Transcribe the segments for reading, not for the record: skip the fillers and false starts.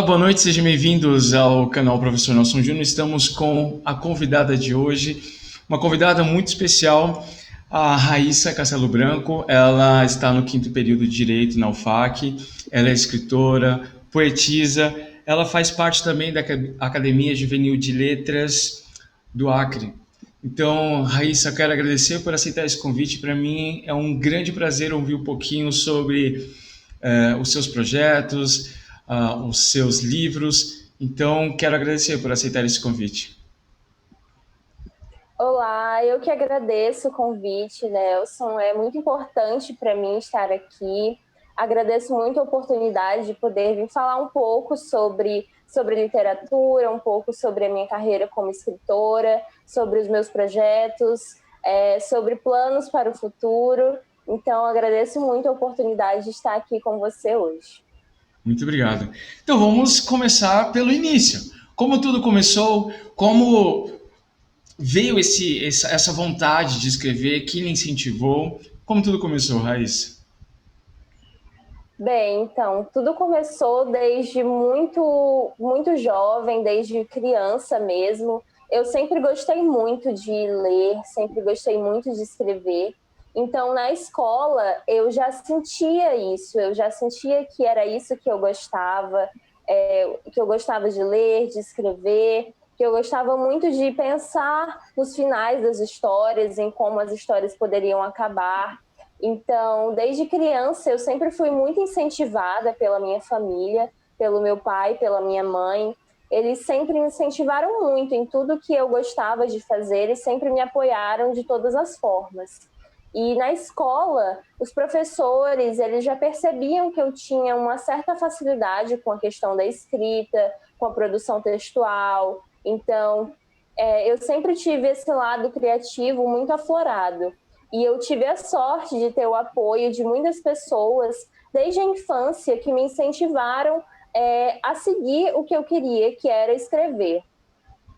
Olá, boa noite, sejam bem-vindos ao canal Professor Nelson Júnior. Estamos com a convidada de hoje, uma convidada muito especial, a Raíssa Castelo Branco. Ela está no quinto período de Direito na UFAC, ela é escritora, poetisa, ela faz parte também da Academia Juvenil de Letras do Acre. Então, Raíssa, quero agradecer por aceitar esse convite. Para mim é um grande prazer ouvir um pouquinho sobre os seus projetos, os seus livros. Então, quero agradecer por aceitar esse convite. Olá, eu que agradeço o convite, Nelson. É muito importante para mim estar aqui. Agradeço muito a oportunidade de poder vir falar um pouco sobre literatura, um pouco sobre a minha carreira como escritora, sobre os meus projetos, sobre planos para o futuro. Então, agradeço muito a oportunidade de estar aqui com você hoje. Muito obrigado. Então, vamos começar pelo início. Como tudo começou? Como veio essa vontade de escrever? Quem lhe incentivou? Como tudo começou, Raíssa? Bem, então, tudo começou desde muito jovem, desde criança mesmo. Eu sempre gostei muito de ler, sempre gostei muito de escrever. Então, na escola, eu já sentia isso, eu já sentia que era isso que eu gostava, que eu gostava de ler, de escrever, que eu gostava muito de pensar nos finais das histórias, em como as histórias poderiam acabar. Então, desde criança, eu sempre fui muito incentivada pela minha família, pelo meu pai, pela minha mãe. Eles sempre me incentivaram muito em tudo que eu gostava de fazer e sempre me apoiaram de todas as formas. E na escola, os professores, eles já percebiam que eu tinha uma certa facilidade com a questão da escrita, com a produção textual. Então, eu sempre tive esse lado criativo muito aflorado. E eu tive a sorte de ter o apoio de muitas pessoas desde a infância que me incentivaram a seguir o que eu queria, que era escrever.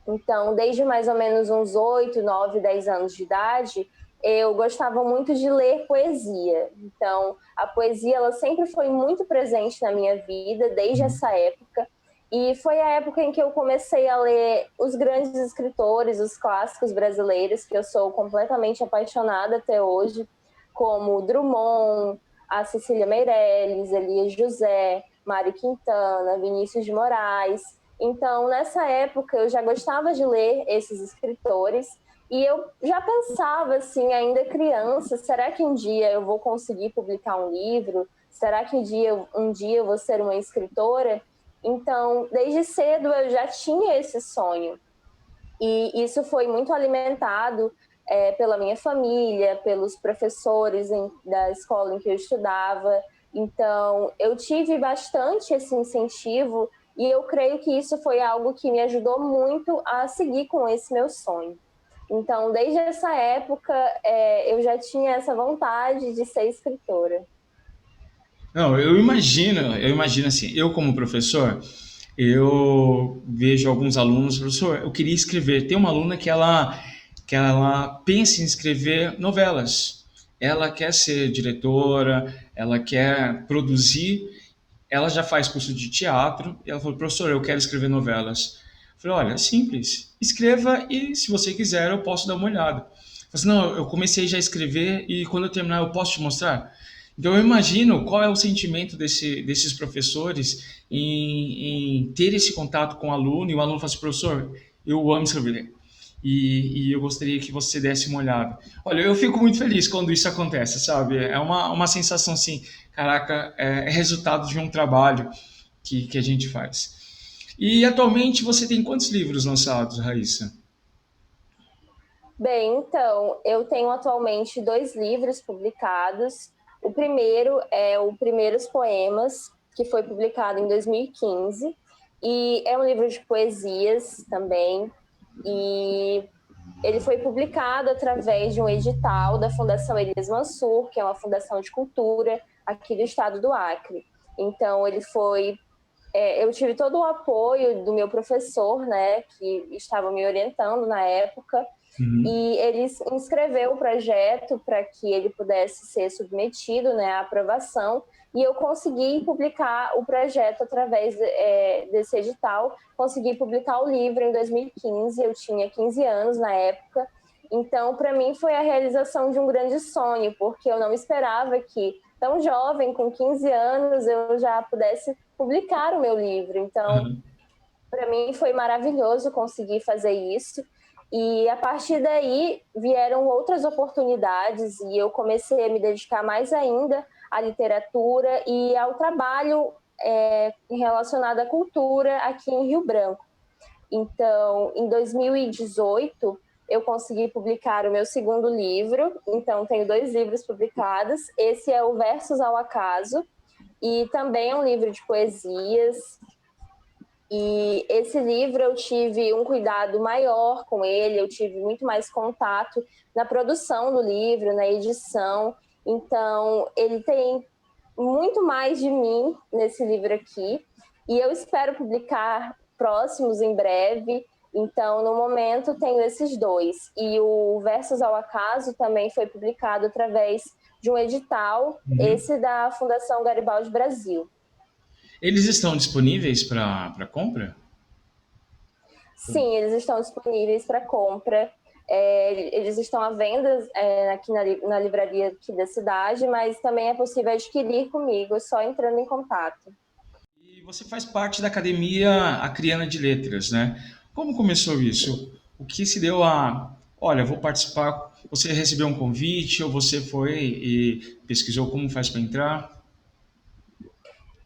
Então, desde mais ou menos uns 8, 9, 10 anos de idade, eu gostava muito de ler poesia. Então, a poesia ela sempre foi muito presente na minha vida, desde essa época. E foi a época em que eu comecei a ler os grandes escritores, os clássicos brasileiros, que eu sou completamente apaixonada até hoje, como Drummond, a Cecília Meirelles, Elias José, Mário Quintana, Vinícius de Moraes. Então, nessa época, eu já gostava de ler esses escritores e eu já pensava, assim, ainda criança, será que um dia eu vou conseguir publicar um livro? Será que um dia eu vou ser uma escritora? Então, desde cedo eu já tinha esse sonho. E isso foi muito alimentado pela minha família, pelos professores da escola em que eu estudava. Então, eu tive bastante esse incentivo e eu creio que isso foi algo que me ajudou muito a seguir com esse meu sonho. Então, desde essa época, eu já tinha essa vontade de ser escritora. Não, eu imagino assim, eu como professor, eu vejo alguns alunos, professor, eu queria escrever. Tem uma aluna que ela pensa em escrever novelas. Ela quer ser diretora, ela quer produzir, ela já faz curso de teatro, e ela falou, professor, eu quero escrever novelas. Eu falei, olha, é simples, escreva e se você quiser eu posso dar uma olhada. Eu falei assim, não, eu comecei já a escrever e quando eu terminar eu posso te mostrar? Então eu imagino qual é o sentimento desses professores em ter esse contato com o aluno e o aluno fala assim, professor, eu amo escrever e eu gostaria que você desse uma olhada. Olha, eu fico muito feliz quando isso acontece, sabe? É uma sensação assim, caraca, é resultado de um trabalho que a gente faz. E atualmente você tem quantos livros lançados, Raíssa? Bem, então, eu tenho atualmente 2 livros publicados. O primeiro é o Primeiros Poemas, que foi publicado em 2015, e é um livro de poesias também, e ele foi publicado através de um edital da Fundação Elias Mansur, que é uma fundação de cultura aqui do estado do Acre. Então, eu tive todo o apoio do meu professor, né, que estava me orientando na época, Uhum. E ele inscreveu o projeto para que ele pudesse ser submetido, né, à aprovação, e eu consegui publicar o projeto através desse edital, consegui publicar o livro em 2015, eu tinha 15 anos na época, então para mim foi a realização de um grande sonho, porque eu não esperava que tão jovem, com 15 anos, eu já pudesse publicar o meu livro, então Uhum. para mim foi maravilhoso conseguir fazer isso. E a partir daí vieram outras oportunidades e eu comecei a me dedicar mais ainda à literatura e ao trabalho relacionado à cultura aqui em Rio Branco. Então, em 2018, eu consegui publicar o meu segundo livro. Então, tenho 2 livros publicados. Esse é o Versos ao Acaso e também é um livro de poesias. E esse livro eu tive um cuidado maior com ele, eu tive muito mais contato na produção do livro, na edição. Então, ele tem muito mais de mim nesse livro aqui. E eu espero publicar próximos em breve. Então, no momento, tenho esses 2. E o Versos ao Acaso também foi publicado através de um edital, Uhum. esse da Fundação Garibaldi Brasil. Eles estão disponíveis para compra? Sim, eles estão disponíveis para compra. Eles estão à venda aqui na livraria aqui da cidade, mas também é possível adquirir comigo, só entrando em contato. E você faz parte da Academia Acriana de Letras, né? Como começou isso? O que se deu a, olha, vou participar, você recebeu um convite ou você foi e pesquisou como faz para entrar?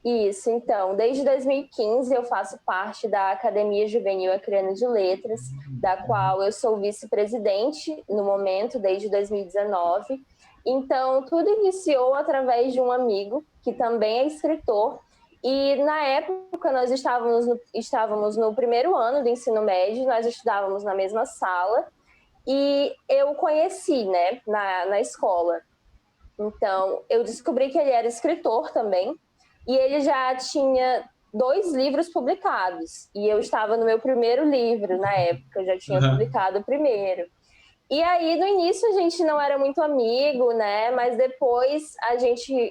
Isso, então, desde 2015 eu faço parte da Academia Juvenil Acreana de Letras, da qual eu sou vice-presidente no momento, desde 2019. Então, tudo iniciou através de um amigo, que também é escritor, e na época nós estávamos no primeiro ano do ensino médio, nós estudávamos na mesma sala, e eu conheci, né, na escola. Então, eu descobri que ele era escritor também, e ele já tinha 2 livros publicados. E eu estava no meu primeiro livro na época, eu já tinha Uhum. publicado o primeiro. E aí, no início, a gente não era muito amigo, né? Mas depois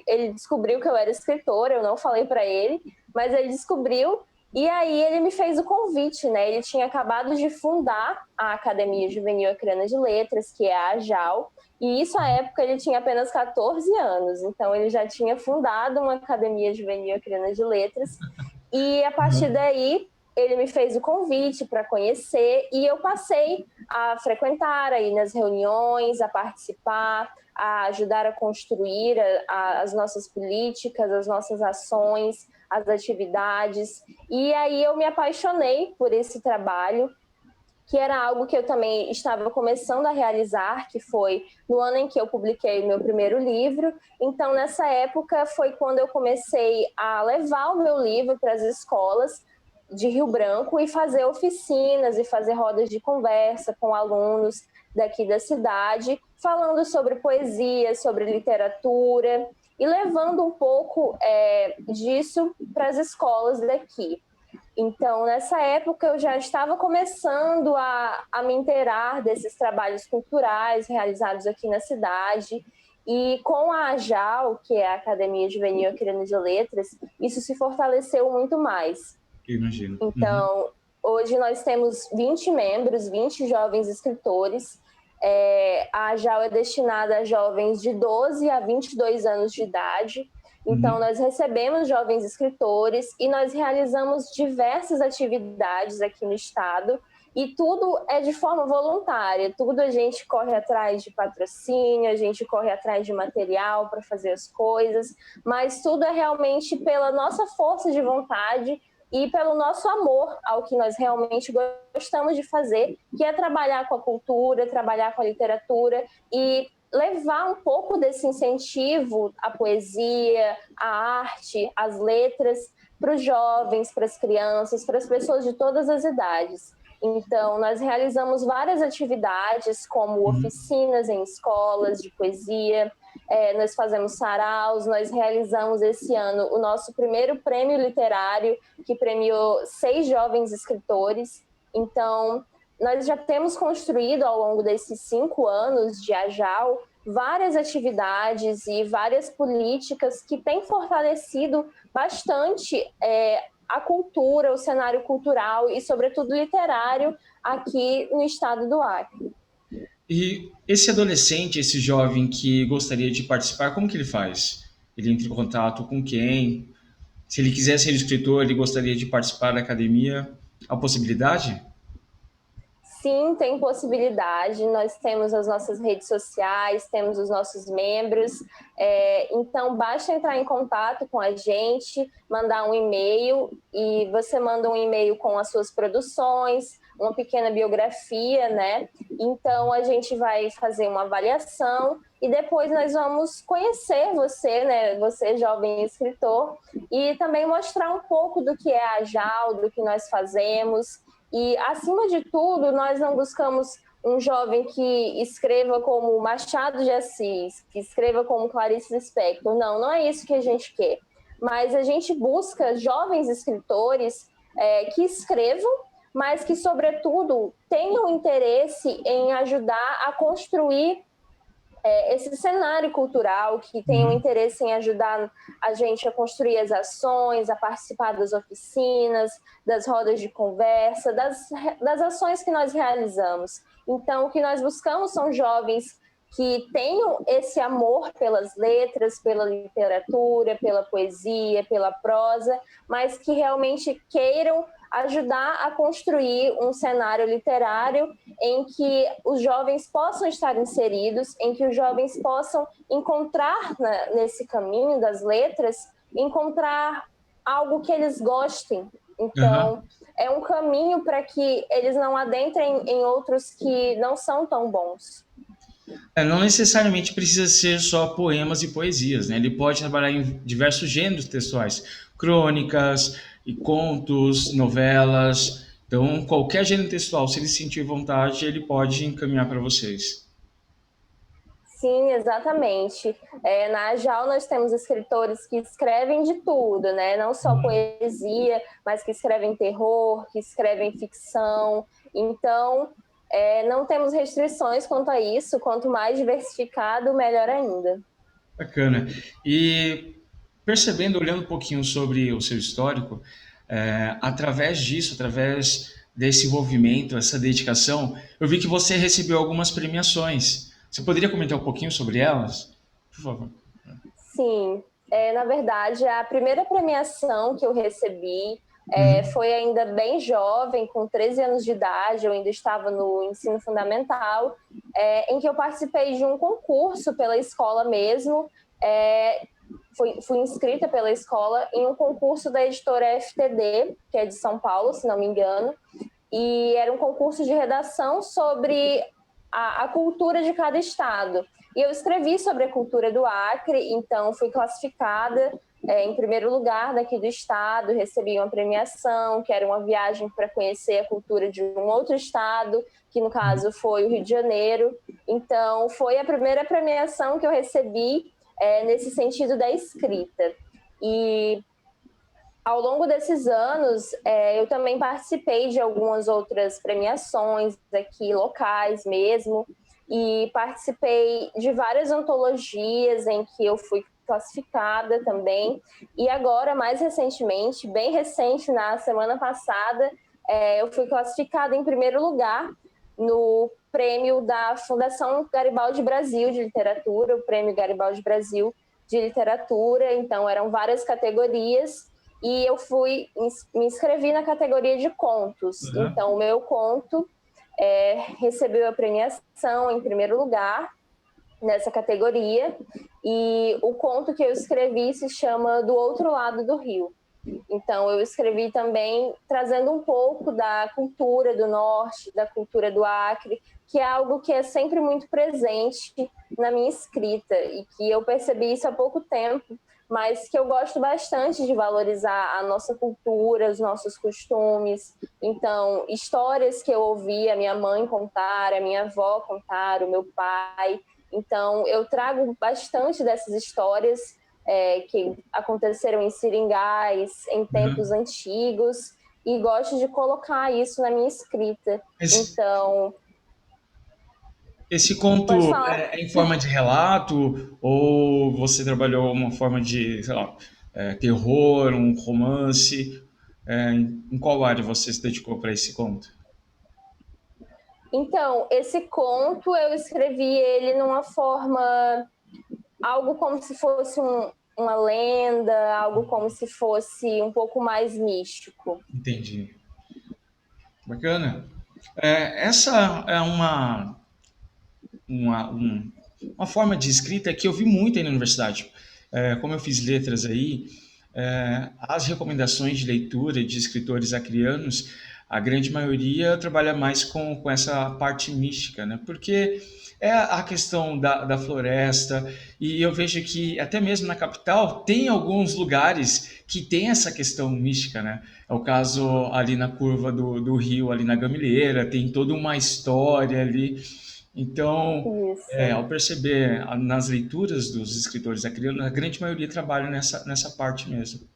ele descobriu que eu era escritora, eu não falei para ele, mas ele descobriu. E aí ele me fez o convite, né? Ele tinha acabado de fundar a Academia Juvenil Acreana de Letras, que é a AJAL, e isso à época ele tinha apenas 14 anos, então ele já tinha fundado uma Academia Juvenil Acreana de Letras. E a partir Uhum. daí ele me fez o convite para conhecer e eu passei a frequentar aí nas reuniões, a participar, a ajudar a construir as nossas políticas, as nossas ações, as atividades. E aí eu me apaixonei por esse trabalho, que era algo que eu também estava começando a realizar, que foi no ano em que eu publiquei o meu primeiro livro. Então, nessa época, foi quando eu comecei a levar o meu livro para as escolas de Rio Branco e fazer oficinas e fazer rodas de conversa com alunos daqui da cidade, falando sobre poesia, sobre literatura e levando um pouco disso para as escolas daqui. Então, nessa época, eu já estava começando a me inteirar desses trabalhos culturais realizados aqui na cidade. E com a AJAL, que é a Academia Juvenil Acreana de Letras, isso se fortaleceu muito mais. Eu imagino. Uhum. Então, hoje nós temos 20 membros, 20 jovens escritores. A AJAL é destinada a jovens de 12 a 22 anos de idade. Então, Uhum. nós recebemos jovens escritores e nós realizamos diversas atividades aqui no estado, e tudo é de forma voluntária, tudo a gente corre atrás de patrocínio, a gente corre atrás de material para fazer as coisas, mas tudo é realmente pela nossa força de vontade e pelo nosso amor ao que nós realmente gostamos de fazer, que é trabalhar com a cultura, trabalhar com a literatura e levar um pouco desse incentivo à poesia, à arte, às letras, para os jovens, para as crianças, para as pessoas de todas as idades. Então, nós realizamos várias atividades, como Uhum. oficinas em escolas de poesia, nós fazemos saraus, nós realizamos esse ano o nosso primeiro prêmio literário, que premiou 6 jovens escritores. Então, nós já temos construído ao longo desses 5 anos de AJAL várias atividades e várias políticas que têm fortalecido bastante a cultura, o cenário cultural e, sobretudo, literário aqui no estado do Acre. E esse adolescente, esse jovem que gostaria de participar, como que ele faz? Ele entra em contato com quem? Se ele quiser ser escritor, ele gostaria de participar da academia, há possibilidade? Sim, tem possibilidade. Nós temos as nossas redes sociais, temos os nossos membros. Então, basta entrar em contato com a gente, mandar um e-mail, e você manda um e-mail com as suas produções, uma pequena biografia, né? Então, a gente vai fazer uma avaliação e depois nós vamos conhecer você, né? Você, jovem escritor, e também mostrar um pouco do que é a JAL, do que nós fazemos. E, acima de tudo, nós não buscamos um jovem que escreva como Machado de Assis, que escreva como Clarice Lispector. Não, não é isso que a gente quer. Mas a gente busca jovens escritores que escrevam, mas que, sobretudo, tenham interesse em ajudar a construir esse cenário cultural, que tem um interesse em ajudar a gente a construir as ações, a participar das oficinas, das rodas de conversa, das ações que nós realizamos. Então, o que nós buscamos são jovens que tenham esse amor pelas letras, pela literatura, pela poesia, pela prosa, mas que realmente queiram ajudar a construir um cenário literário em que os jovens possam estar inseridos, em que os jovens possam encontrar nesse caminho das letras, encontrar algo que eles gostem. Então, é um caminho para que eles não adentrem em outros que não são tão bons. Não necessariamente precisa ser só poemas e poesias, né? Ele pode trabalhar em diversos gêneros textuais, crônicas, e contos, novelas. Então, qualquer gênero textual, se ele sentir vontade, ele pode encaminhar para vocês. Sim, exatamente. Na AJAL nós temos escritores que escrevem de tudo, né? Não só poesia, mas que escrevem terror, que escrevem ficção. Então, não temos restrições quanto a isso. Quanto mais diversificado, melhor ainda. Bacana. E percebendo, olhando um pouquinho sobre o seu histórico, através disso, através desse envolvimento, essa dedicação, eu vi que você recebeu algumas premiações. Você poderia comentar um pouquinho sobre elas? Por favor. Sim, na verdade, a primeira premiação que eu recebi foi ainda bem jovem, com 13 anos de idade, eu ainda estava no ensino fundamental, em que eu participei de um concurso pela escola mesmo, fui inscrita pela escola em um concurso da editora FTD, que é de São Paulo, se não me engano, e era um concurso de redação sobre a cultura de cada estado. E eu escrevi sobre a cultura do Acre, então fui classificada em primeiro lugar daqui do estado, recebi uma premiação, que era uma viagem para conhecer a cultura de um outro estado, que no caso foi o Rio de Janeiro. Então, foi a primeira premiação que eu recebi nesse sentido da escrita. E ao longo desses anos, eu também participei de algumas outras premiações aqui locais mesmo, e participei de várias antologias em que eu fui classificada também. E agora, mais recentemente, bem recente, na semana passada, eu fui classificada em primeiro lugar no prêmio da Fundação Garibaldi Brasil de Literatura, o Prêmio Garibaldi Brasil de Literatura. Então, eram várias categorias, e eu me inscrevi na categoria de contos. Então, o meu conto recebeu a premiação em primeiro lugar nessa categoria, e o conto que eu escrevi se chama Do Outro Lado do Rio. Então, eu escrevi também trazendo um pouco da cultura do Norte, da cultura do Acre, que é algo que é sempre muito presente na minha escrita, e que eu percebi isso há pouco tempo, mas que eu gosto bastante de valorizar a nossa cultura, os nossos costumes. Então, histórias que eu ouvi a minha mãe contar, a minha avó contar, o meu pai. Então, eu trago bastante dessas histórias que aconteceram em Seringais, em tempos antigos, e gosto de colocar isso na minha escrita. Esse, Então, esse pode conto falar. é em forma de relato ou você trabalhou uma forma de, sei lá, terror, um romance? Em qual área você se dedicou para esse conto? Então, esse conto eu escrevi ele numa forma, algo como se fosse uma lenda, algo como se fosse um pouco mais místico. Entendi. Bacana. Essa é uma, um- uma forma de escrita que eu vi muito aí na universidade. Como eu fiz letras aí, as recomendações de leitura de escritores acrianos, a grande maioria trabalha mais com essa parte mística, né? Porque é a questão da floresta, e eu vejo que até mesmo na capital tem alguns lugares que tem essa questão mística, né? É o caso ali na curva do rio, ali na Gameleira, tem toda uma história ali. Então, Isso. ao perceber nas leituras dos escritores acrianos, a grande maioria trabalha nessa parte mesmo.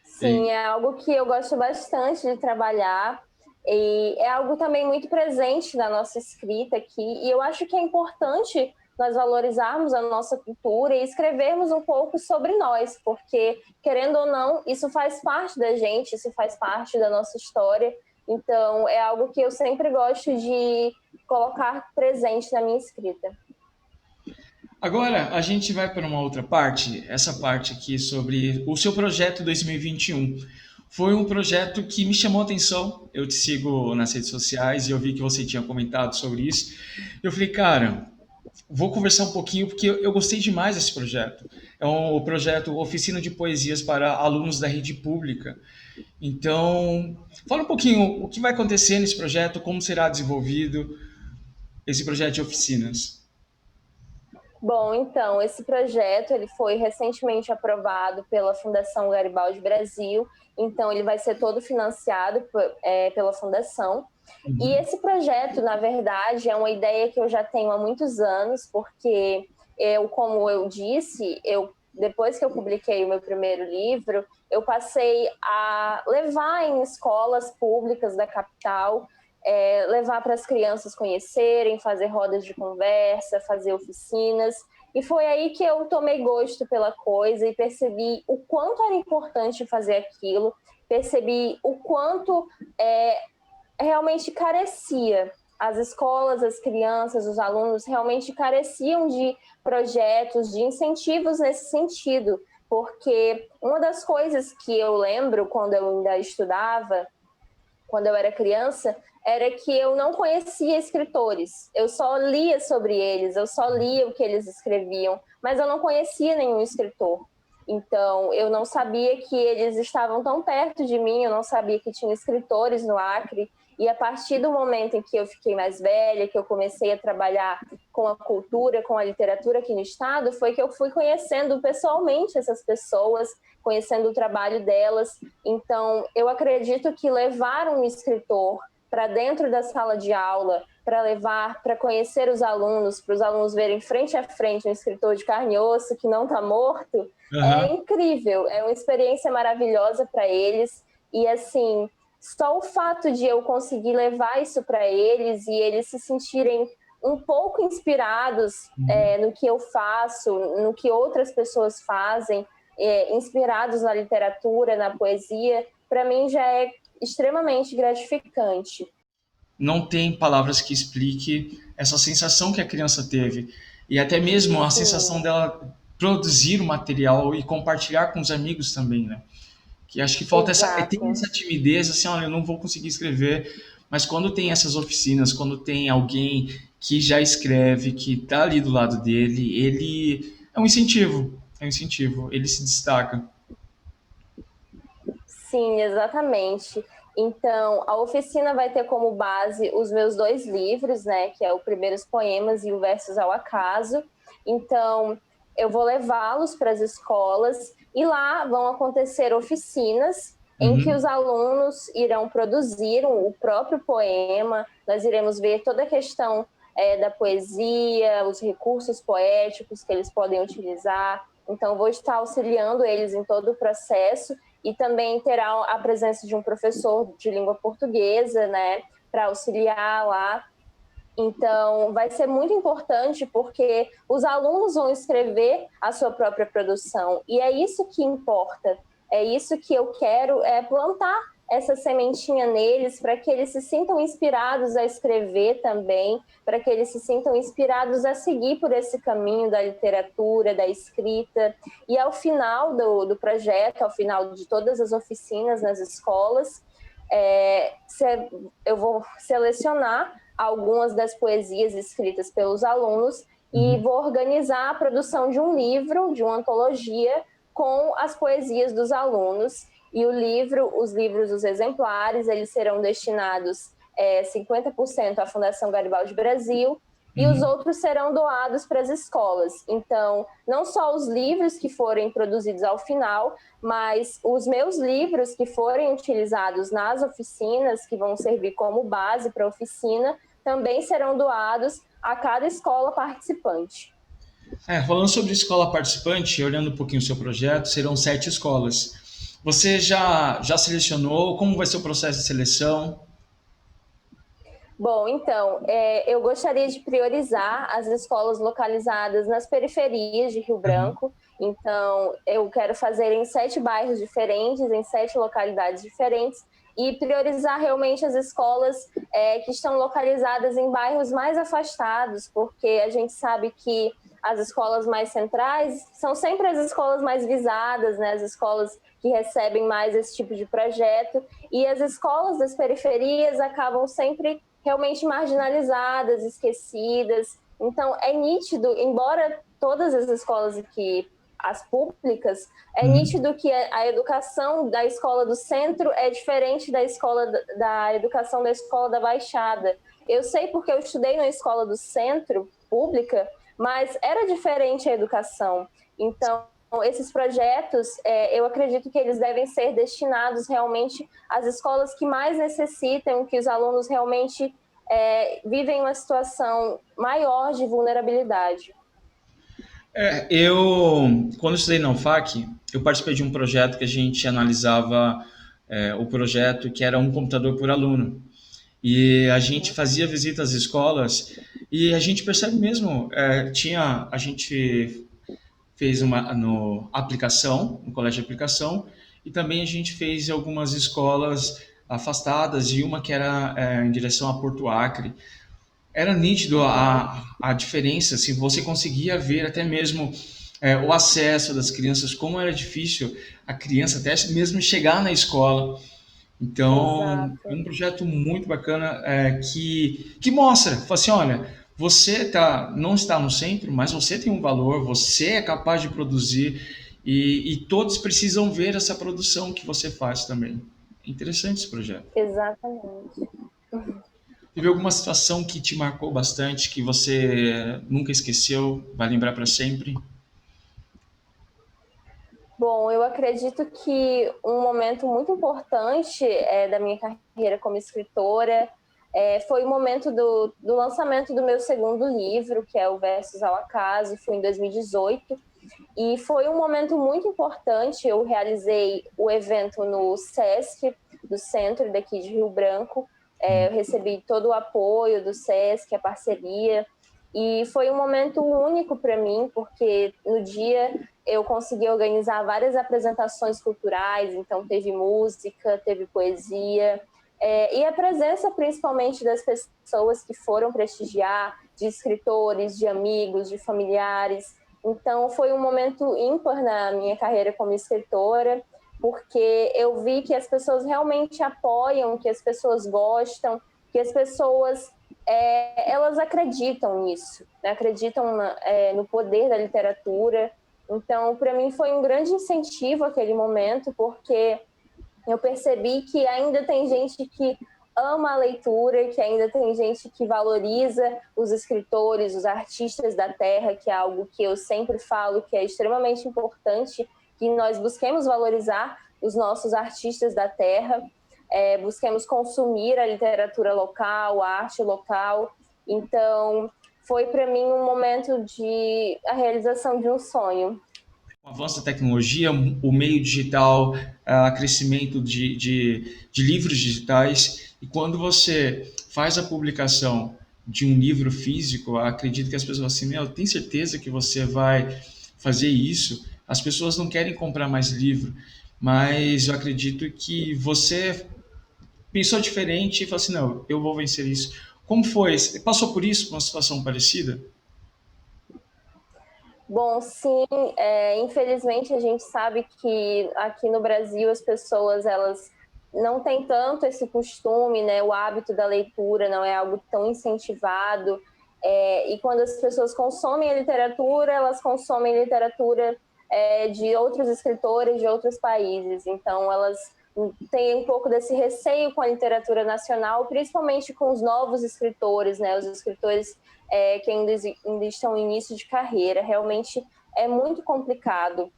Sim, E, é algo que eu gosto bastante de trabalhar e é algo também muito presente na nossa escrita aqui. E eu acho que é importante nós valorizarmos a nossa cultura e escrevermos um pouco sobre nós, porque, querendo ou não, isso faz parte da gente, isso faz parte da nossa história. Então, é algo que eu sempre gosto de colocar presente na minha escrita. agora, a gente vai para uma outra parte, essa parte aqui sobre o seu projeto 2021. Foi um projeto que me chamou a atenção. Eu te sigo nas redes sociais e eu vi que você tinha comentado sobre isso. Eu falei, cara, vou conversar um pouquinho porque eu gostei demais desse projeto. É o projeto Oficina de Poesias para Alunos da Rede Pública. Então, fala um pouquinho o que vai acontecer nesse projeto, como será desenvolvido esse projeto de oficinas. Bom, então, esse projeto ele foi recentemente aprovado pela Fundação Garibaldi Brasil, então ele vai ser todo financiado pela Fundação. E Uhum. esse projeto, na verdade, é uma ideia que eu já tenho há muitos anos, porque como eu disse, depois que eu publiquei o meu primeiro livro, eu passei a levar em escolas públicas da capital, levar para as crianças conhecerem, fazer rodas de conversa, fazer oficinas. E foi aí que eu tomei gosto pela coisa e percebi o quanto era importante fazer aquilo, percebi o quanto realmente carecia. As escolas, as crianças, os alunos realmente careciam de projetos, de incentivos nesse sentido, porque uma das coisas que eu lembro quando eu ainda estudava, quando eu era criança, era que eu não conhecia escritores. Eu só lia sobre eles, eu só lia o que eles escreviam, mas eu não conhecia nenhum escritor. Então, eu não sabia que eles estavam tão perto de mim, eu não sabia que tinha escritores no Acre. E a partir do momento em que eu fiquei mais velha, que eu comecei a trabalhar com a cultura, com a literatura aqui no estado, foi que eu fui conhecendo pessoalmente essas pessoas, conhecendo o trabalho delas. Então, eu acredito que levar um escritor para dentro da sala de aula, para levar, para conhecer os alunos, para os alunos verem frente a frente um escritor de carne e osso que não está morto, é Uhum. incrível, é uma experiência maravilhosa para eles. E assim, só o fato de eu conseguir levar isso para eles e eles se sentirem um pouco inspirados no que eu faço, no que outras pessoas fazem, inspirados na literatura, na poesia, para mim já é extremamente gratificante. Não tem palavras que explique essa sensação que a criança teve e até mesmo a sensação Sim, dela produzir o material e compartilhar com os amigos também, né? Que acho que falta tem exato. essa timidez, assim, olha, eu não vou conseguir escrever, mas quando tem essas oficinas, quando tem alguém que já escreve, que está ali do lado dele, ele é um incentivo, ele se destaca. Sim, exatamente. Então, a oficina vai ter como base os meus dois livros, né, que é o Primeiros Poemas e o Versos ao Acaso. Então, eu vou levá-los para as escolas e lá vão acontecer oficinas em que os Uhum. alunos irão produzir o próprio poema. Nós iremos ver toda a questão da poesia, os recursos poéticos que eles podem utilizar. Então, vou estar auxiliando eles em todo o processo e também terá a presença de um professor de língua portuguesa, né, para auxiliar lá. Então, vai ser muito importante porque os alunos vão escrever a sua própria produção e é isso que importa. É isso que eu quero, é plantar essa sementinha neles para que eles se sintam inspirados a escrever também, para que eles se sintam inspirados a seguir por esse caminho da literatura, da escrita. E ao final do projeto, ao final de todas as oficinas nas escolas, eu vou selecionar algumas das poesias escritas pelos alunos e vou organizar a produção de um livro, de uma antologia, com as poesias dos alunos. E os livros, os exemplares, eles serão destinados 50% à Fundação Garibaldi Brasil e os outros serão doados para as escolas. Então, não só os livros que forem produzidos ao final, mas os meus livros que forem utilizados nas oficinas, que vão servir como base para a oficina, também serão doados a cada escola participante. Falando sobre escola participante, olhando um pouquinho o seu projeto, serão 7 escolas. Você já selecionou? Como vai ser o processo de seleção? Bom, então, eu gostaria de priorizar as escolas localizadas nas periferias de Rio Branco. Então, eu quero fazer em 7 bairros diferentes, em 7 localidades diferentes, e priorizar realmente as escolas que estão localizadas em bairros mais afastados, porque a gente sabe que as escolas mais centrais são sempre as escolas mais visadas, né? As escolas que recebem mais esse tipo de projeto, e as escolas das periferias acabam sempre realmente marginalizadas, esquecidas. Então, é nítido, embora todas as escolas aqui, as públicas, é nítido que a educação da escola do centro é diferente da educação da escola da Baixada. Eu sei porque eu estudei na escola do centro, pública, mas era diferente a educação. Então, esses projetos, eu acredito que eles devem ser destinados realmente às escolas que mais necessitam, que os alunos realmente vivem uma situação maior de vulnerabilidade. Quando eu estudei na UFAC, eu participei de um projeto que a gente analisava o projeto que era um computador por aluno. E a gente fazia visita às escolas e a gente percebe mesmo, a gente fez uma no aplicação, no colégio de aplicação, e também a gente fez algumas escolas afastadas e uma que era em direção a Porto Acre. Era nítido a diferença, assim, você conseguia ver até mesmo o acesso das crianças, como era difícil a criança até mesmo chegar na escola. Então, é Exato. um projeto muito bacana que mostra, fala assim, olha, não está no centro, mas você tem um valor, você é capaz de produzir e todos precisam ver essa produção que você faz também. É interessante esse projeto. Exatamente. Teve alguma situação que te marcou bastante, que você nunca esqueceu, vai lembrar para sempre? Bom, eu acredito que um momento muito importante da minha carreira como escritora foi o momento do lançamento do meu segundo livro, que é o Versos ao Acaso, foi em 2018. E foi um momento muito importante. Eu realizei o evento no SESC, do centro daqui de Rio Branco. Eu recebi todo o apoio do SESC, a parceria. E foi um momento único para mim, porque no dia eu consegui organizar várias apresentações culturais, então teve música, teve poesia, e a presença principalmente das pessoas que foram prestigiar, de escritores, de amigos, de familiares. Então foi um momento ímpar na minha carreira como escritora, porque eu vi que as pessoas realmente apoiam, que as pessoas gostam, que as pessoas elas acreditam nisso, né? Acreditam no poder da literatura. Então, para mim foi um grande incentivo aquele momento, porque eu percebi que ainda tem gente que ama a leitura, que ainda tem gente que valoriza os escritores, os artistas da terra, que é algo que eu sempre falo que é extremamente importante, que nós busquemos valorizar os nossos artistas da terra, busquemos consumir a literatura local, a arte local. Então, foi para mim um momento de a realização de um sonho. Com o avanço da tecnologia, o meio digital, o crescimento de livros digitais, e quando você faz a publicação de um livro físico, acredito que as pessoas falam assim, meu, tem certeza que você vai fazer isso? As pessoas não querem comprar mais livro, mas eu acredito que você pensou diferente e falou assim, não, eu vou vencer isso. Como foi? Você passou por isso, por uma situação parecida? Bom, sim, infelizmente a gente sabe que aqui no Brasil as pessoas elas não têm tanto esse costume, né? O hábito da leitura não é algo tão incentivado. E quando as pessoas consomem a literatura, elas consomem literatura de outros escritores de outros países. Então elas têm um pouco desse receio com a literatura nacional, principalmente com os novos escritores, né? Os escritores que ainda estão em início de carreira. Realmente é muito complicado.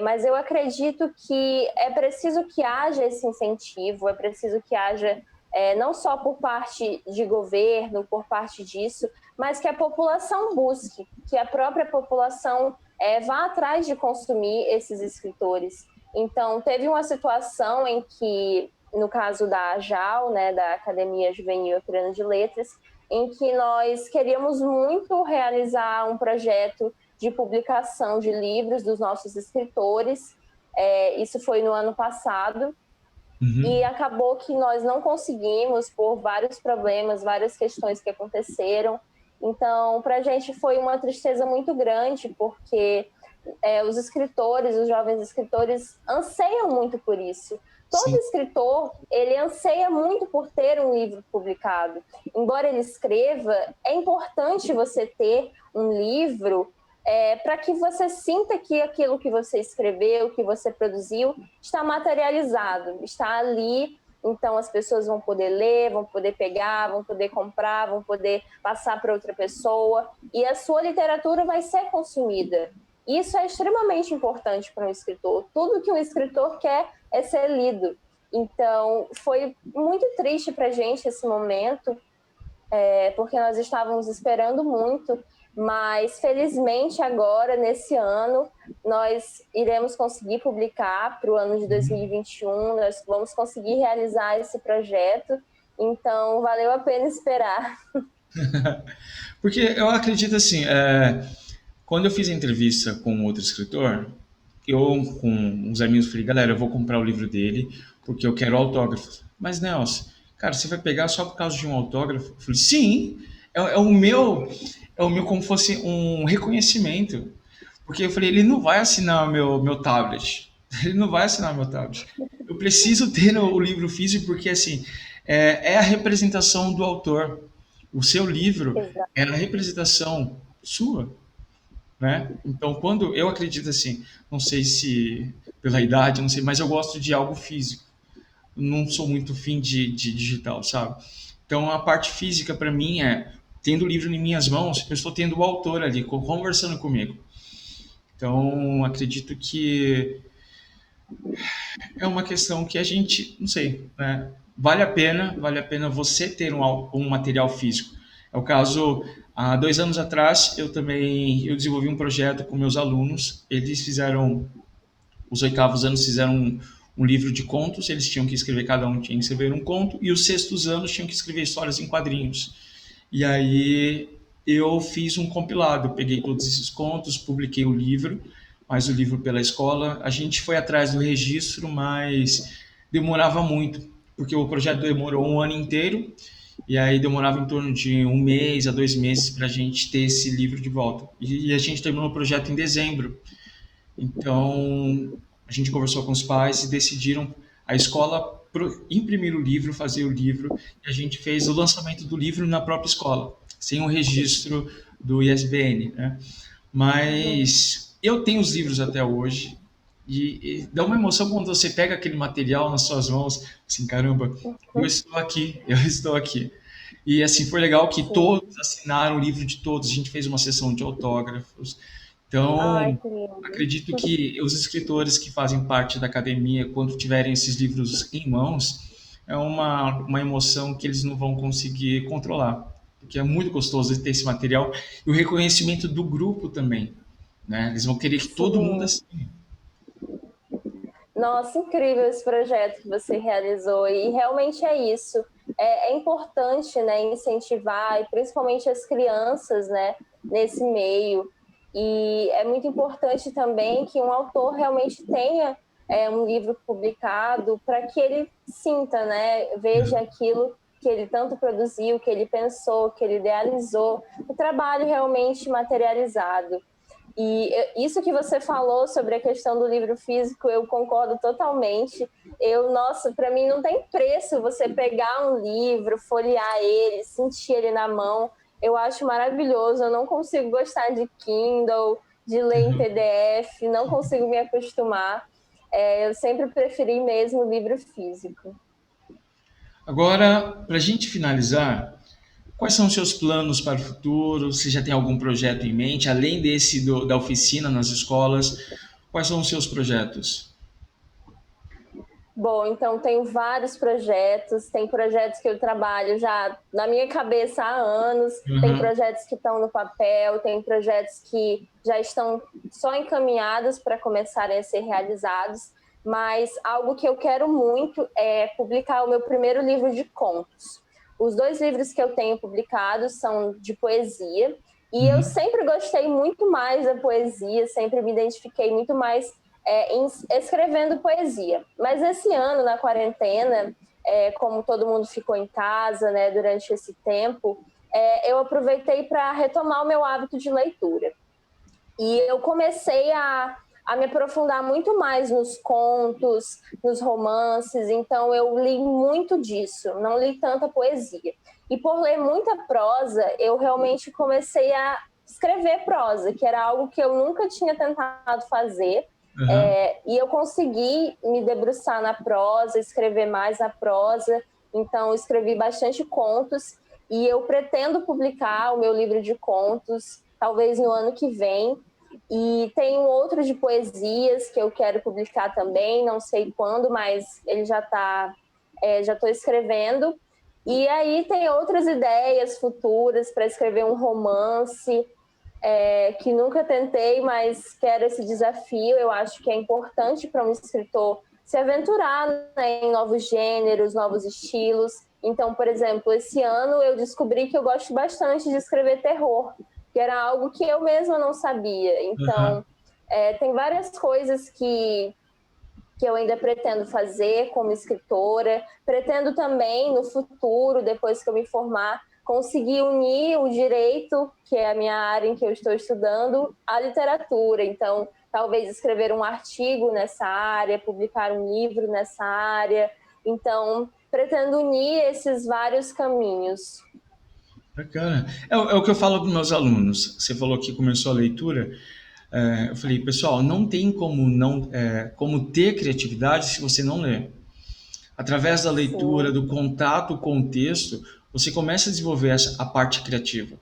Mas eu acredito que é preciso que haja esse incentivo, é preciso que haja, não só por parte de governo, por parte disso, mas que a população busque, que a própria população vá atrás de consumir esses escritores. Então, teve uma situação em que, no caso da AJAL, né, da Academia Juvenil Acreana de Letras, em que nós queríamos muito realizar um projeto de publicação de livros dos nossos escritores. Isso foi no ano passado, e Uhum. acabou que nós não conseguimos por vários problemas, várias questões que aconteceram. Então, para a gente foi uma tristeza muito grande, porque os escritores, os jovens escritores, anseiam muito por isso. Todo Sim. escritor, ele anseia muito por ter um livro publicado. Embora ele escreva, é importante você ter um livro para que você sinta que aquilo que você escreveu, que você produziu, está materializado, está ali. Então as pessoas vão poder ler, vão poder pegar, vão poder comprar, vão poder passar para outra pessoa, e a sua literatura vai ser consumida. Isso é extremamente importante para um escritor. Tudo que um escritor quer é ser lido. Então, foi muito triste para a gente esse momento, porque nós estávamos esperando muito, mas felizmente agora, nesse ano, nós iremos conseguir publicar para o ano de 2021, nós vamos conseguir realizar esse projeto, então valeu a pena esperar. Porque eu acredito assim, quando eu fiz a entrevista com outro escritor, eu com uns amigos falei, galera, eu vou comprar o livro dele porque eu quero autógrafo. Mas Nelson, cara, você vai pegar só por causa de um autógrafo? Eu falei, sim, é o meu como fosse um reconhecimento. Porque eu falei, ele não vai assinar o meu tablet. Ele não vai assinar o meu tablet. Eu preciso ter o livro físico porque, assim, é a representação do autor. O seu livro é a representação sua, né? Então, quando eu acredito assim, não sei se pela idade, não sei, mas eu gosto de algo físico. Não sou muito fim de digital, sabe? Então, a parte física para mim é tendo o livro em minhas mãos, eu estou tendo o autor ali conversando comigo. Então, acredito que é uma questão que a gente, não sei, né? Vale a pena você ter um material físico. É o caso, há 2 anos atrás, eu desenvolvi um projeto com meus alunos, eles fizeram, os oitavos anos fizeram um livro de contos, eles tinham que escrever, cada um tinha que escrever um conto, e os sextos anos tinham que escrever histórias em quadrinhos. E aí eu fiz um compilado, peguei todos esses contos, publiquei o livro, mas o livro pela escola, a gente foi atrás do registro, mas demorava muito, porque o projeto demorou um ano inteiro, e aí demorava em torno de 1 mês a 2 meses para a gente ter esse livro de volta. E a gente terminou o projeto em dezembro. Então, a gente conversou com os pais e decidiram a escola imprimir o livro, fazer o livro, e a gente fez o lançamento do livro na própria escola, sem o registro do ISBN, né? Mas eu tenho os livros até hoje, e dá uma emoção quando você pega aquele material nas suas mãos, assim, caramba, eu estou aqui, eu estou aqui. E assim, foi legal que Sim. todos assinaram o livro de todos, a gente fez uma sessão de autógrafos. Ai, Então, que lindo. acredito que os escritores que fazem parte da academia, quando tiverem esses livros em mãos, é uma emoção que eles não vão conseguir controlar, porque é muito gostoso ter esse material e o reconhecimento do grupo também. né? Eles vão querer que todo mundo Sim. assine. Nossa, incrível esse projeto que você realizou, e realmente é isso. É importante, né, incentivar, e principalmente as crianças, né, nesse meio. E é muito importante também que um autor realmente tenha um livro publicado para que ele sinta, né, veja aquilo que ele tanto produziu, que ele pensou, que ele idealizou, o trabalho realmente materializado. E isso que você falou sobre a questão do livro físico, eu concordo totalmente. Nossa, para mim não tem preço você pegar um livro, folhear ele, sentir ele na mão. Eu acho maravilhoso. Eu não consigo gostar de Kindle, de ler em PDF, não consigo me acostumar. Eu sempre preferi mesmo o livro físico. Agora, para a gente finalizar, quais são os seus planos para o futuro? Você já tem algum projeto em mente, além desse da oficina nas escolas? Quais são os seus projetos? Bom, então tenho vários projetos, tem projetos que eu trabalho já na minha cabeça há anos, tem Uhum. projetos que estão no papel, tem projetos que já estão só encaminhados para começarem a ser realizados, mas algo que eu quero muito é publicar o meu primeiro livro de contos. Os dois livros que eu tenho publicados são de poesia, e eu Uhum. sempre gostei muito mais da poesia, sempre me identifiquei muito mais escrevendo poesia. Mas esse ano, na quarentena, como todo mundo ficou em casa, né, durante esse tempo, eu aproveitei para retomar o meu hábito de leitura. E eu comecei a me aprofundar muito mais nos contos, nos romances, então eu li muito disso, não li tanta poesia. E por ler muita prosa, eu realmente comecei a escrever prosa, que era algo que eu nunca tinha tentado fazer. Uhum. E eu consegui me debruçar na prosa, escrever mais na prosa, então escrevi bastante contos e eu pretendo publicar o meu livro de contos, talvez no ano que vem. E tem um outro de poesias que eu quero publicar também, não sei quando, mas ele já estou escrevendo. E aí tem outras ideias futuras para escrever um romance, que nunca tentei, mas quero esse desafio. Eu acho que é importante para um escritor se aventurar, né, em novos gêneros, novos estilos. Então, por exemplo, esse ano eu descobri que eu gosto bastante de escrever terror, que era algo que eu mesma não sabia. Uhum. Então, tem várias coisas que eu ainda pretendo fazer como escritora. Pretendo também, no futuro, depois que eu me formar, conseguir unir o direito, que é a minha área em que eu estou estudando, à literatura. Então, talvez escrever um artigo nessa área, publicar um livro nessa área. Então, pretendo unir esses vários caminhos. Bacana. É o que eu falo para os meus alunos. Você falou que começou a leitura. Eu falei, pessoal, não tem como como ter criatividade se você não lê. Através da leitura, Sim. do contato com o texto, você começa a desenvolver a parte criativa.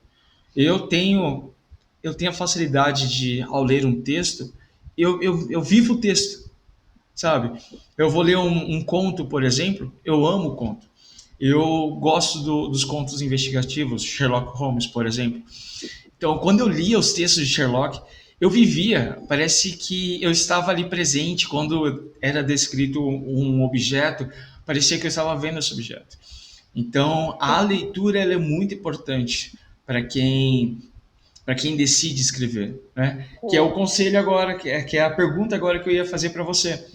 Eu tenho, eu tenho a facilidade de, ao ler um texto, eu vivo o texto, sabe? Eu vou ler um conto, por exemplo, eu amo conto. Eu gosto dos contos investigativos, Sherlock Holmes, por exemplo. Então, quando eu lia os textos de Sherlock, eu vivia, parece que eu estava ali presente quando era descrito um objeto, parecia que eu estava vendo esse objeto. Então, a leitura ela é muito importante para quem decide escrever, né? Que é o Sim. conselho agora, que é a pergunta agora que eu ia fazer para você.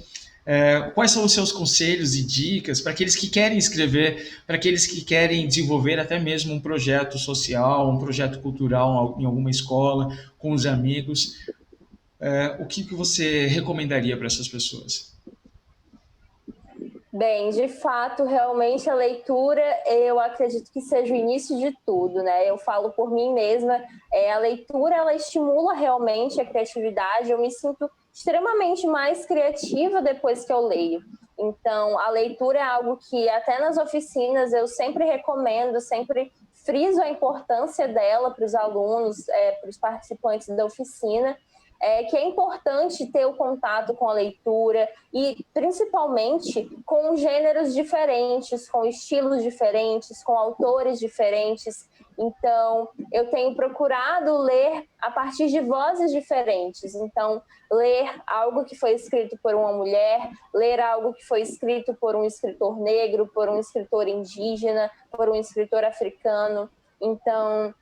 Quais são os seus conselhos e dicas para aqueles que querem escrever, para aqueles que querem desenvolver até mesmo um projeto social, um projeto cultural em alguma escola, com os amigos? O que você recomendaria para essas pessoas? Bem, de fato, realmente a leitura, eu acredito que seja o início de tudo, né? Eu falo por mim mesma, a leitura, ela estimula realmente a criatividade, eu me sinto extremamente mais criativa depois que eu leio. Então, a leitura é algo que até nas oficinas eu sempre recomendo, sempre friso a importância dela para os alunos, para os participantes da oficina, que é importante ter o contato com a leitura e principalmente com gêneros diferentes, com estilos diferentes, com autores diferentes. Então, eu tenho procurado ler a partir de vozes diferentes. Então, ler algo que foi escrito por uma mulher, ler algo que foi escrito por um escritor negro, por um escritor indígena, por um escritor africano. Então,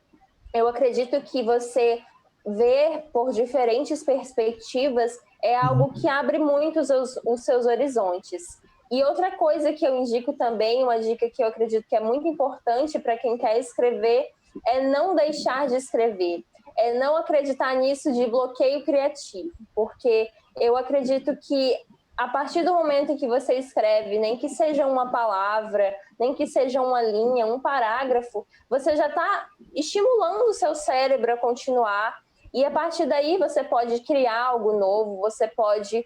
eu acredito que você ver por diferentes perspectivas é algo que abre muito os seus horizontes. E outra coisa que eu indico também, uma dica que eu acredito que é muito importante para quem quer escrever, é não deixar de escrever. É não acreditar nisso de bloqueio criativo, porque eu acredito que a partir do momento em que você escreve, nem que seja uma palavra, nem que seja uma linha, um parágrafo, você já está estimulando o seu cérebro a continuar. E a partir daí você pode criar algo novo, você pode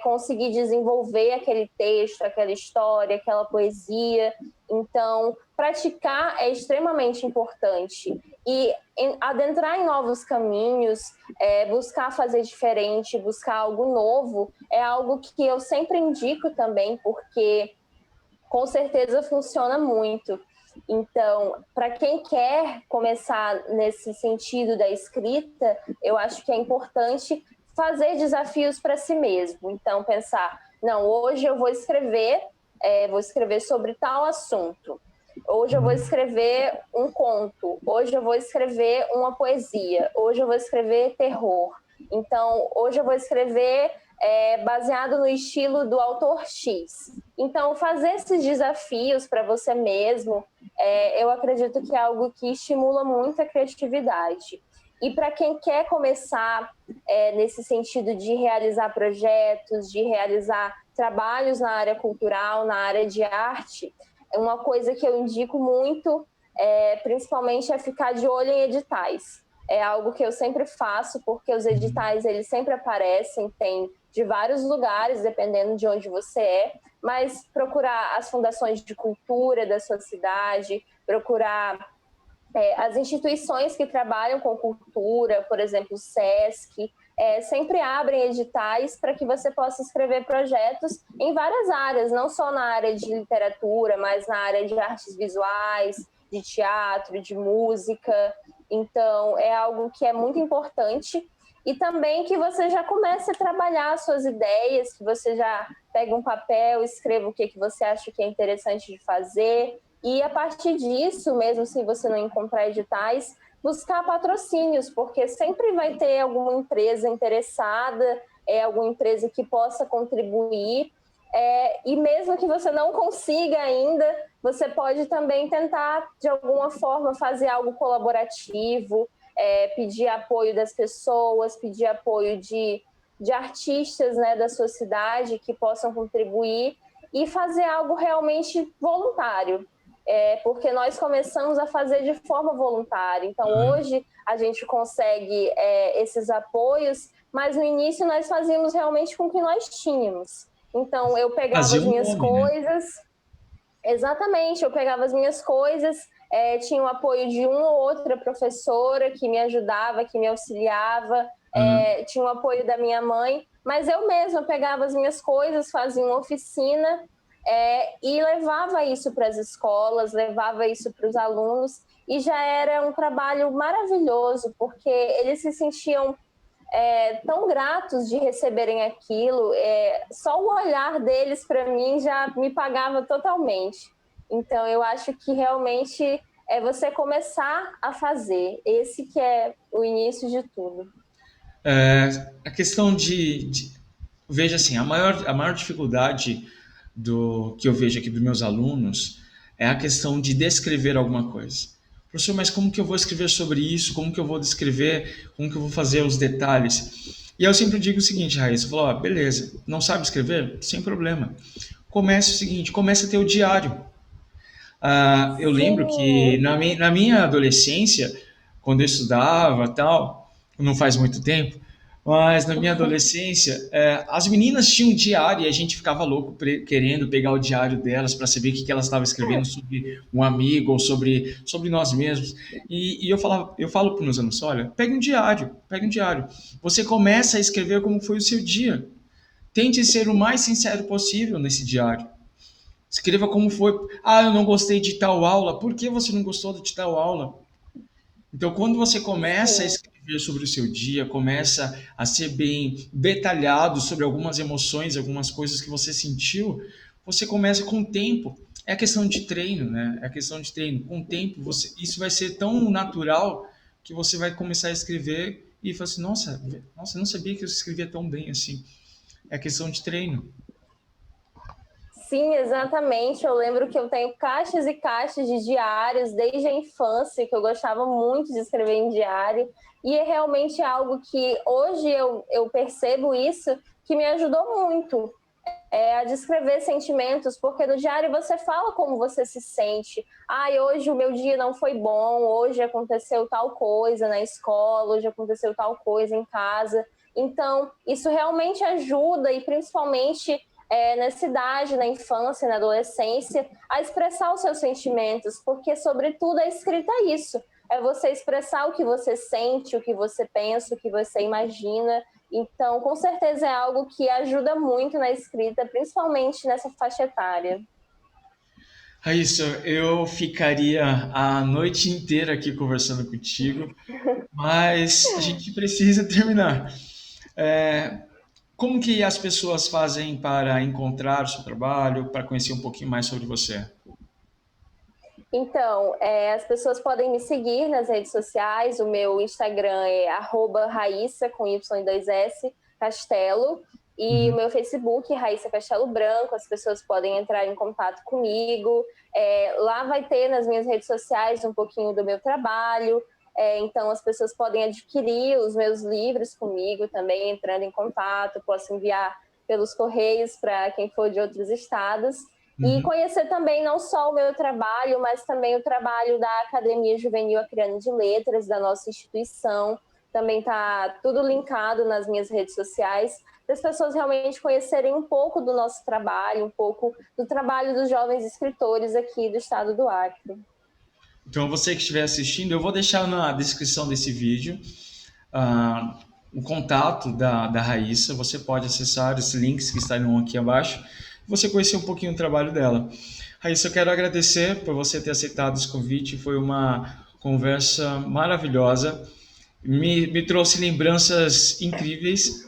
conseguir desenvolver aquele texto, aquela história, aquela poesia. Então, praticar é extremamente importante. E adentrar em novos caminhos, buscar fazer diferente, buscar algo novo, é algo que eu sempre indico também, porque com certeza funciona muito. Então, para quem quer começar nesse sentido da escrita, eu acho que é importante fazer desafios para si mesmo. Então, pensar, não, hoje eu vou escrever sobre tal assunto. Hoje eu vou escrever um conto. Hoje eu vou escrever uma poesia. Hoje eu vou escrever terror. Então, hoje eu vou escrever baseado no estilo do autor X. Então, fazer esses desafios para você mesmo, eu acredito que é algo que estimula muito a criatividade. E para quem quer começar nesse sentido de realizar projetos, de realizar trabalhos na área cultural, na área de arte, uma coisa que eu indico muito, principalmente, é ficar de olho em editais. É algo que eu sempre faço, porque os editais eles sempre aparecem, tem de vários lugares, dependendo de onde você é, mas procurar as fundações de cultura da sua cidade, procurar as instituições que trabalham com cultura, por exemplo, o SESC, sempre abrem editais para que você possa escrever projetos em várias áreas, não só na área de literatura, mas na área de artes visuais, de teatro, de música. Então, é algo que é muito importante. E também que você já comece a trabalhar as suas ideias, que você já pegue um papel, escreva o que você acha que é interessante de fazer. E a partir disso, mesmo se você não encontrar editais, buscar patrocínios, porque sempre vai ter alguma empresa interessada, alguma empresa que possa contribuir. E mesmo que você não consiga ainda, você pode também tentar, de alguma forma, fazer algo colaborativo, pedir apoio das pessoas, pedir apoio de artistas, né, da sua cidade que possam contribuir e fazer algo realmente voluntário. Porque nós começamos a fazer de forma voluntária. Então, hoje, a gente consegue esses apoios, mas no início nós fazíamos realmente com o que nós tínhamos. Então, eu pegava Fazer as um minhas nome, né? coisas, exatamente, eu pegava as minhas coisas, tinha o apoio de uma ou outra professora que me ajudava, que me auxiliava, tinha o apoio da minha mãe, mas eu mesma pegava as minhas coisas, fazia uma oficina e levava isso para as escolas, levava isso para os alunos, e já era um trabalho maravilhoso, porque eles se sentiam tão gratos de receberem aquilo, só o olhar deles para mim já me pagava totalmente. Então, eu acho que realmente é você começar a fazer, esse que é o início de tudo. A questão veja assim, a maior dificuldade do que eu vejo aqui dos meus alunos é a questão de descrever alguma coisa. Professor, mas como que eu vou escrever sobre isso? Como que eu vou descrever? Como que eu vou fazer os detalhes? E eu sempre digo o seguinte, Raíssa, eu falo, ó, beleza, não sabe escrever? Sem problema. Comece o seguinte, comece a ter o diário. Eu lembro que Sim, na minha adolescência, quando eu estudava tal, não faz muito tempo, mas na minha adolescência, as meninas tinham um diário e a gente ficava louco querendo pegar o diário delas para saber o que elas estavam escrevendo sobre um amigo ou sobre nós mesmos. E eu falo para os meus alunos, olha, pegue um diário, pegue um diário. Você começa a escrever como foi o seu dia. Tente ser o mais sincero possível nesse diário. Escreva como foi. Ah, eu não gostei de tal aula. Por que você não gostou de tal aula? Então, quando você começa a Sim. escrever sobre o seu dia, começa a ser bem detalhado sobre algumas emoções, algumas coisas que você sentiu, você começa com o tempo. É a questão de treino, né? É a questão de treino. Com o tempo, isso vai ser tão natural que você vai começar a escrever e falar assim, nossa, eu não sabia que eu escrevia tão bem assim. É a questão de treino. Sim, exatamente. Eu lembro que eu tenho caixas e caixas de diários desde a infância, que eu gostava muito de escrever em diário. E é realmente algo que hoje eu percebo isso, que me ajudou muito a descrever sentimentos, porque no diário você fala como você se sente. Ai, hoje o meu dia não foi bom, hoje aconteceu tal coisa na escola, hoje aconteceu tal coisa em casa. Então, isso realmente ajuda, e principalmente nessa idade, na infância, na adolescência, a expressar os seus sentimentos, porque, sobretudo, a escrita é isso. É você expressar o que você sente, o que você pensa, o que você imagina. Então, com certeza é algo que ajuda muito na escrita, principalmente nessa faixa etária. Raíssa, eu ficaria a noite inteira aqui conversando contigo, mas a gente precisa terminar. É, como que as pessoas fazem para encontrar o seu trabalho, para conhecer um pouquinho mais sobre você? Então, as pessoas podem me seguir nas redes sociais. O meu Instagram é @raissa, com Y e 2S, Castelo. E o Uhum. meu Facebook, Raíssa Castelo Branco. As pessoas podem entrar em contato comigo. Lá vai ter nas minhas redes sociais um pouquinho do meu trabalho. Então, as pessoas podem adquirir os meus livros comigo também, entrando em contato. Posso enviar pelos correios para quem for de outros estados. E Uhum. conhecer também não só o meu trabalho, mas também o trabalho da Academia Juvenil Acreana de Letras, da nossa instituição. Também está tudo linkado nas minhas redes sociais, para as pessoas realmente conhecerem um pouco do nosso trabalho, um pouco do trabalho dos jovens escritores aqui do estado do Acre. Então, você que estiver assistindo, eu vou deixar na descrição desse vídeo o contato da Raíssa. Você pode acessar os links que estarão aqui abaixo e você conhecer um pouquinho o trabalho dela. Raíssa, eu quero agradecer por você ter aceitado esse convite. Foi uma conversa maravilhosa. Me trouxe lembranças incríveis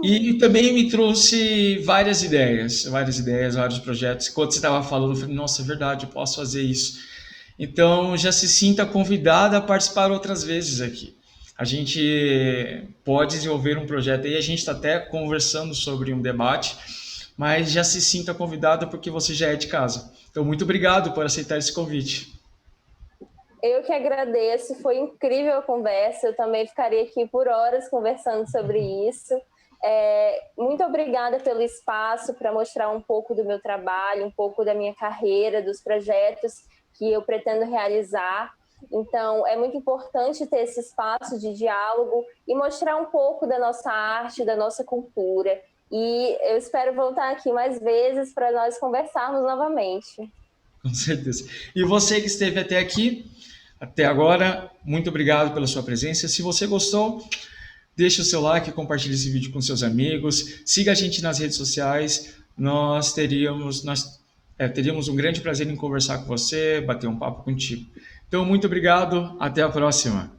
e também me trouxe várias ideias, vários projetos. Quando você estava falando, eu falei, nossa, é verdade, eu posso fazer isso. Então, já se sinta convidada a participar outras vezes aqui. A gente pode desenvolver um projeto aí, a gente está até conversando sobre um debate, mas já se sinta convidada porque você já é de casa. Então, muito obrigado por aceitar esse convite. Eu que agradeço, foi incrível a conversa. Eu também ficaria aqui por horas conversando sobre isso. Muito obrigada pelo espaço para mostrar um pouco do meu trabalho, um pouco da minha carreira, dos projetos que eu pretendo realizar. Então, é muito importante ter esse espaço de diálogo e mostrar um pouco da nossa arte, da nossa cultura. E eu espero voltar aqui mais vezes para nós conversarmos novamente. Com certeza. E você que esteve até aqui, até agora, muito obrigado pela sua presença. Se você gostou, deixe o seu like, compartilhe esse vídeo com seus amigos, siga a gente nas redes sociais. Nós teríamos um grande prazer em conversar com você, bater um papo contigo. Então, muito obrigado, até a próxima.